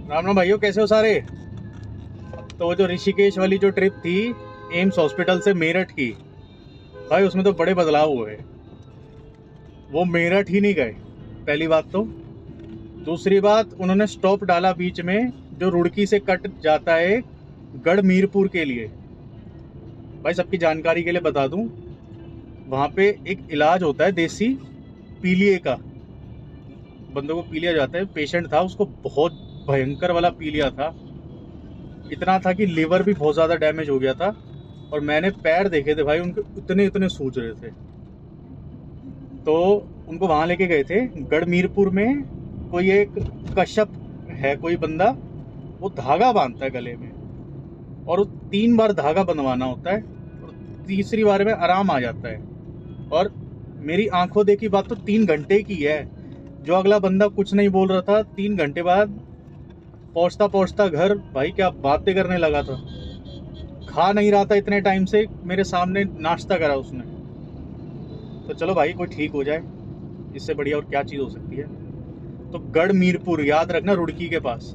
राम राम भाइयों, कैसे हो सारे। तो वो जो ऋषिकेश वाली जो ट्रिप थी एम्स हॉस्पिटल से मेरठ की, भाई उसमें तो बड़े बदलाव हुए। वो मेरठ ही नहीं गए, पहली बात तो। दूसरी बात, उन्होंने स्टॉप डाला बीच में जो रुड़की से कट जाता है गढ़मीरपुर के लिए। भाई सबकी जानकारी के लिए बता दूं, वहां पे एक इलाज होता है देसी पीलिए का। बंदों को पीलिया जाता है, पेशेंट था उसको बहुत भयंकर वाला पीलिया था। इतना था कि लीवर भी बहुत ज़्यादा डैमेज हो गया था। और मैंने पैर देखे थे भाई, उनके इतने इतने सूज रहे थे। तो उनको वहां लेके गए थे गढ़मीरपुर में। कोई एक कश्यप है कोई बंदा, वो धागा बांधता है गले में, और वो 3 बार धागा बंधवाना होता है, और तीसरी बार में आराम आ जाता है। और मेरी आंखों देखी बात तो 3 घंटे की है। जो अगला बंदा कुछ नहीं बोल रहा था, 3 घंटे बाद पहुंचता पहुंचता घर, भाई क्या बातें करने लगा था। खा नहीं रहा था इतने टाइम से, मेरे सामने नाश्ता करा उसने। तो चलो भाई कोई ठीक हो जाए, इससे बढ़िया और क्या चीज़ हो सकती है। तो गढ़मीरपुर याद रखना, रुड़की के पास,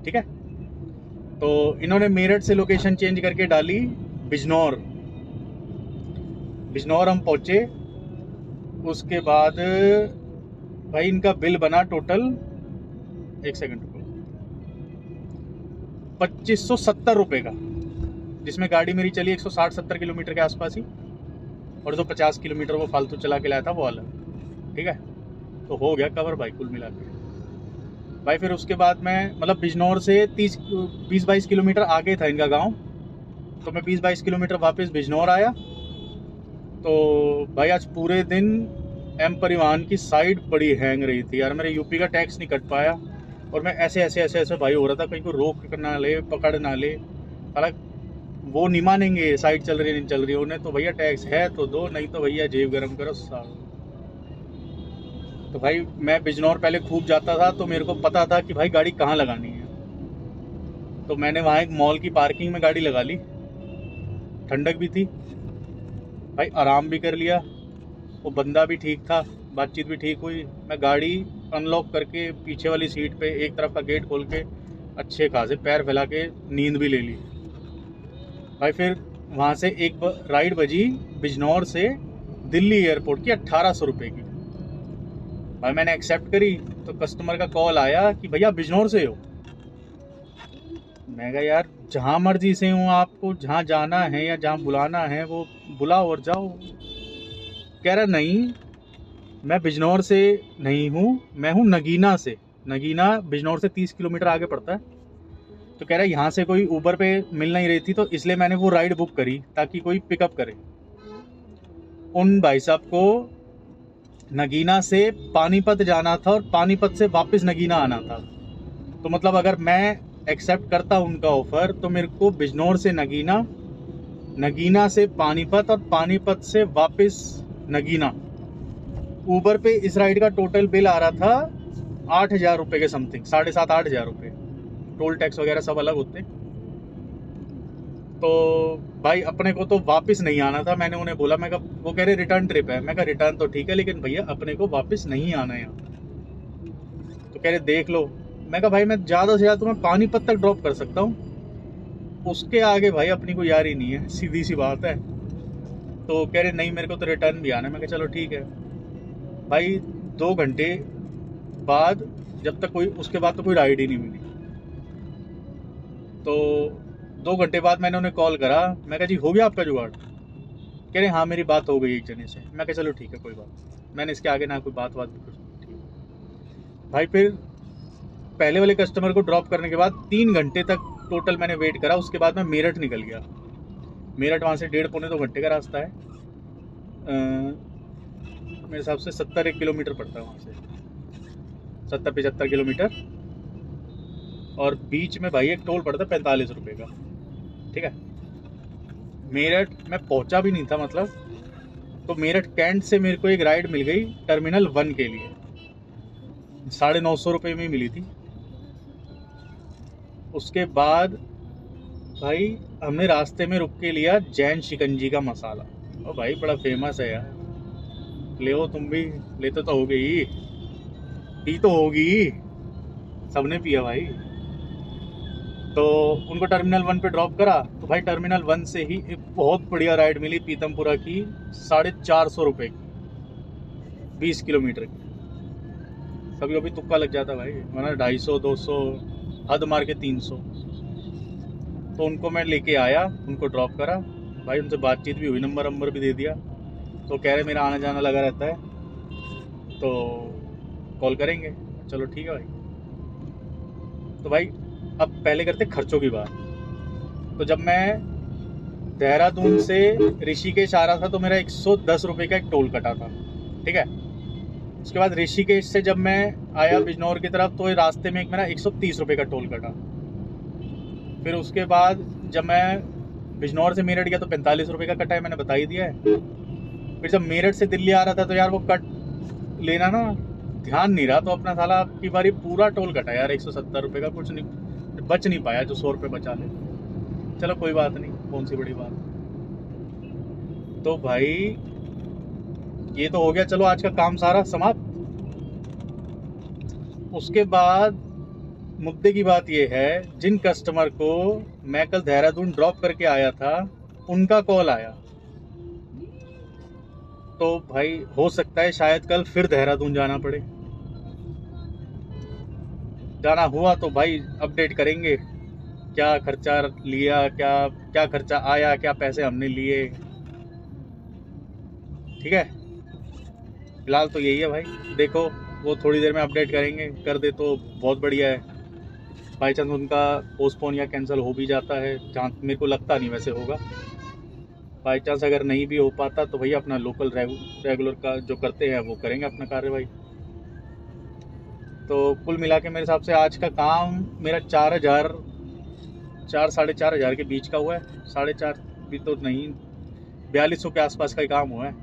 ठीक है। तो इन्होंने मेरठ से लोकेशन चेंज करके डाली बिजनौर। बिजनौर हम पहुंचे। उसके बाद भाई इनका बिल बना टोटल, 1 सेकंड रुको, 2570 रुपये का, जिसमें गाड़ी मेरी चली 160-70 किलोमीटर के आसपास ही, और जो 50 किलोमीटर वो फालतू चला के लाया था वो अलग, ठीक है। तो हो गया कवर भाई कुल मिला के। भाई फिर उसके बाद मैं, मतलब बिजनौर से 20-22 किलोमीटर आगे था इनका गांव। तो मैं 20-22 किलोमीटर वापस बिजनौर आया। तो भाई आज पूरे दिन एम परिवहन की साइड बड़ी हैंग रही थी यार, मेरे यूपी का टैक्स नहीं कट पाया। और मैं ऐसे ऐसे ऐसे ऐसे भाई हो रहा था, कहीं को रोक ना ले, पकड़ ना ले। हालांकि वो नहीं मानेंगे, साइड चल रही नहीं चल रही, उन्हें तो भैया टैक्स है तो दो, नहीं तो भैया जेब गर्म करो साल। तो भाई मैं बिजनौर पहले खूब जाता था, तो मेरे को पता था कि भाई गाड़ी कहाँ लगानी है। तो मैंने वहाँ एक मॉल की पार्किंग में गाड़ी लगा ली, ठंडक भी थी भाई, आराम भी कर लिया। वो बंदा भी ठीक था, बातचीत भी ठीक हुई। मैं गाड़ी अनलॉक करके पीछे वाली सीट पे एक तरफ का गेट खोल के अच्छे खासे पैर फैला के नींद भी ले ली। भाई फिर वहाँ से एक राइड बजी बिजनौर से दिल्ली एयरपोर्ट की 1800 रुपये की। भाई मैंने एक्सेप्ट करी, तो कस्टमर का कॉल आया कि भैया बिजनौर से हो। मैं कहा यार जहाँ मर्जी से हूँ, आपको जहाँ जाना है या जहाँ बुलाना है वो बुलाओ और जाओ। कह रहा नहीं, मैं बिजनौर से नहीं हूँ, मैं हूँ नगीना से। नगीना बिजनौर से 30 किलोमीटर आगे पड़ता है। तो कह रहा है यहाँ से कोई ऊबर पे मिल नहीं रही थी, तो इसलिए मैंने वो राइड बुक करी ताकि कोई पिकअप करे। उन भाई साहब को नगीना से पानीपत जाना था और पानीपत से वापस नगीना आना था। तो मतलब अगर मैं एक्सेप्ट करता उनका ऑफर, तो मेरे को बिजनौर से नगीना, नगीना से पानीपत, और पानीपत से वापस नगीना। ऊबर पे इस राइड का टोटल बिल आ रहा था 8,000 रुपये के समथिंग, 7,500-8,000 रुपये। टोल टैक्स वगैरह सब अलग होते। तो भाई अपने को तो वापस नहीं आना था। मैंने उन्हें बोला, मैं कहा, वो कह रहे रिटर्न ट्रिप है। मैं कहा रिटर्न तो ठीक है, लेकिन भैया अपने को वापस नहीं आना है यहाँ। तो कह रहे देख लो। मैं कहा भाई मैं ज़्यादा से ज़्यादा तुम्हें पानीपत तक ड्रॉप कर सकता हूँ, उसके आगे भाई अपनी कोई यारी नहीं है, सीधी सी बात है। तो कह रहे नहीं मेरे को तो रिटर्न भी आना है। मैं कहा चलो ठीक है। भाई 2 घंटे बाद, जब तक कोई, उसके बाद तो कोई राइड ही नहीं मिली। तो 2 घंटे बाद मैंने उन्हें कॉल करा। मैं कहा जी हो गया आपका जुगाड़। कह रहे हाँ मेरी बात हो गई एक जने से। मैं कहा चलो ठीक है कोई बात। मैंने इसके आगे ना कोई बात भी कुछ ठीक। भाई फिर पहले वाले कस्टमर को ड्रॉप करने के बाद 3 घंटे तक टोटल मैंने वेट करा। उसके बाद मैं मेरठ निकल गया। मेरठ वहाँ से 1.5-2 घंटे का रास्ता है। मेरे हिसाब से 70 किलोमीटर पड़ता है वहाँ से, 70-75 किलोमीटर। और बीच में भाई एक टोल पड़ता है 45 रुपये का, ठीक है। मेरठ में पहुंचा भी नहीं था मतलब। तो मेरठ कैंट से मेरे को एक राइड मिल गई टर्मिनल 1 के लिए, 950 रुपये में मिली थी। उसके बाद भाई हमने रास्ते में रुक के लिया जैन शिकंजी का मसाला। और भाई बड़ा फेमस है यार, ले हो तुम भी, लेते तो हो गई, पी तो होगी, सबने पिया भाई। तो उनको टर्मिनल 1 पे ड्रॉप करा, तो भाई टर्मिनल 1 से ही एक बहुत बढ़िया राइड मिली पीतमपुरा की 450 रुपये की, 20 किलोमीटर की। कभी कभी तुक्का लग जाता भाई, वरना 250 200 हद मार के 300। तो उनको मैं लेके आया, उनको ड्रॉप करा भाई, उनसे बातचीत भी हुई, नंबर भी दे दिया। तो कह रहे मेरा आना जाना लगा रहता है, तो कॉल करेंगे। चलो ठीक है भाई। तो भाई अब पहले करते खर्चों की बात। तो जब मैं देहरादून से ऋषिकेश आ रहा था तो मेरा 110 रुपये का एक टोल कटा था, ठीक है। उसके बाद ऋषिकेश से जब मैं आया बिजनौर की तरफ तो रास्ते में एक मेरा 130 रुपये का टोल कटा। फिर उसके बाद जब मैं बिजनौर से मेरठ गया तो 45 रुपये का कटा है, मैंने बता ही दिया है। फिर जब मेरठ से दिल्ली आ रहा था तो यार वो कट लेना ना ध्यान नहीं रहा, तो अपना साला आपकी बारी पूरा टोल कटा यार 170 रुपये का, कुछ नहीं बच नहीं पाया जो 100 रुपये बचा ले। चलो कोई बात नहीं, कौन सी बड़ी बात। तो भाई ये तो हो गया, चलो आज का काम सारा समाप्त। उसके बाद मुद्दे की बात ये है, जिन कस्टमर को मैं कल देहरादून ड्रॉप करके आया था उनका कॉल आया, तो भाई हो सकता है शायद कल फिर देहरादून जाना पड़े। जाना हुआ तो भाई अपडेट करेंगे, क्या खर्चा लिया, क्या खर्चा आया, क्या पैसे हमने लिए, ठीक है। फिलहाल तो यही है भाई, देखो वो थोड़ी देर में अपडेट करेंगे, कर दे तो बहुत बढ़िया है। बाई चांस उनका पोस्टपोन या कैंसिल हो भी जाता है, जहाँ मेरे को लगता नहीं वैसे होगा। बाई चांस अगर नहीं भी हो पाता तो भैया अपना लोकल रेगुलर का जो करते हैं वो करेंगे अपना कार्रवाई। तो कुल मिला के मेरे हिसाब से आज का काम मेरा 4,000 के बीच का हुआ है। 4,500 भी तो नहीं, 4200 के आसपास का ही काम हुआ है।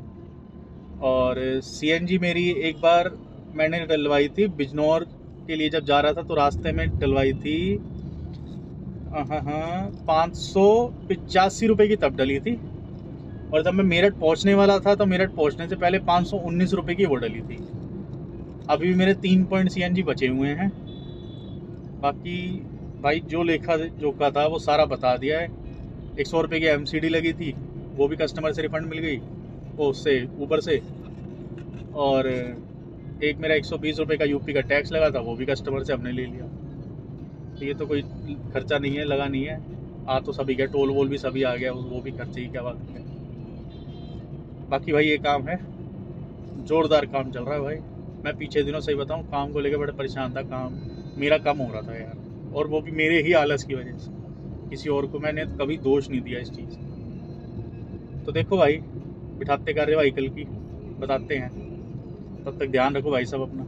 और CNG मेरी एक बार मैंने डलवाई थी बिजनौर के लिए, जब जा रहा था तो रास्ते में डलवाई थी 585 रुपये की तब डली थी। और जब मैं मेरठ पहुंचने वाला था तो मेरठ पहुंचने से पहले 519 रुपये की वो डली थी। अभी भी मेरे 3 पॉइंट CNG बचे हुए हैं। बाकी भाई जो लेखा जोखा था वो सारा बता दिया है। 100 रुपये की MCD लगी थी, वो भी कस्टमर से रिफंड मिल गई, वो उससे ऊबर से। और एक मेरा 120 रुपये का UP का टैक्स लगा था, वो भी कस्टमर से हमने ले लिया। तो ये तो कोई खर्चा नहीं है, लगा नहीं है। आ तो सभी गया, टोल वोल भी सभी आ गया, वो भी खर्चे की क्या बात है। बाकी भाई ये काम है, जोरदार काम चल रहा है भाई। मैं पीछे दिनों सही बताऊं काम को लेकर बड़ा परेशान था, काम मेरा कम हो रहा था यार, और वो भी मेरे ही आलस की वजह से। किसी और को मैंने कभी दोष नहीं दिया इस चीज़। तो देखो भाई, बिठाते कार्रवाई कल की बताते हैं। तब तक ध्यान रखो भाई सब अपना।